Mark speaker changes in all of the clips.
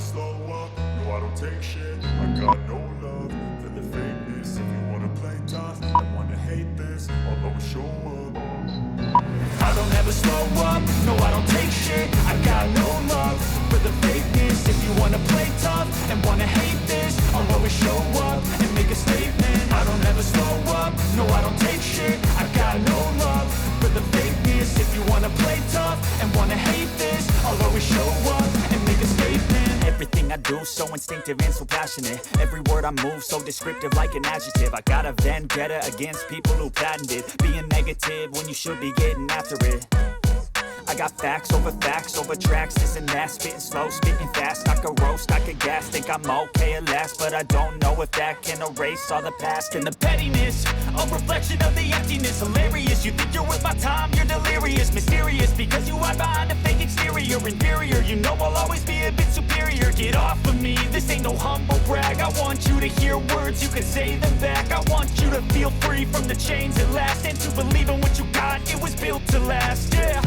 Speaker 1: slow up, no I don't take shit. I got no love for the fakeness. If you wanna play tough and wanna hate this, I'll always show up. I don't ever slow up, no I don't take shit. I got no love for the fakeness. If you wanna play tough and wanna hate this, I'll always show up and make a statement. I don't ever slow up, no I don't take shit. I got no love for the fakeness. If you wanna play tough and wanna hate this, I'll always show up and make a statement.
Speaker 2: Everything I do so instinctive and so passionate. Every word I move so descriptive like an adjective. I got a vendetta against people who patented being negative when you should be getting after it. I got facts over tracks, this and that. Spitting slow, spitting fast, I could roast, I could gas. Think I'm okay at last, but I don't know if that can erase all the past. And the pettiness, a reflection of the emptiness. Hilarious, you think you're worth my time, you're delirious. Mysterious, because you hide behind a fake exterior. Inferior, you know I'll always be a bit superior. Get off of me, this ain't no humble brag. I want you to hear words, you can say them back. I want you to feel free from the chains at last, and to believe in what you got, it was built to last, yeah.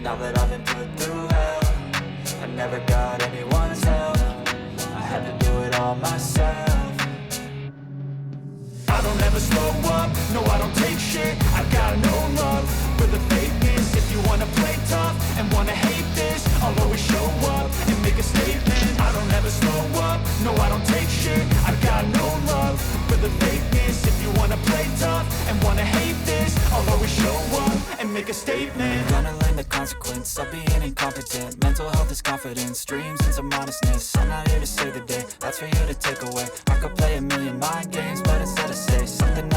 Speaker 3: Now that I've been put through hell, I never got anyone's help. I had to do it all myself.
Speaker 1: I don't ever slow up, no I don't take shit. I got no love for the fakeness. If you wanna play tough and wanna hate this, I'll always show up and make a statement. I don't ever slow up, no I don't take shit. I got no love for the fakeness. If you wanna play tough and wanna hate this, I'll always show up and make a statement.
Speaker 3: Gonna learn the consequence of being incompetent. Mental health is confidence, dreams and some modestness. I'm not here to save the day, that's for you to take away. I could play a million mind games, but instead of say something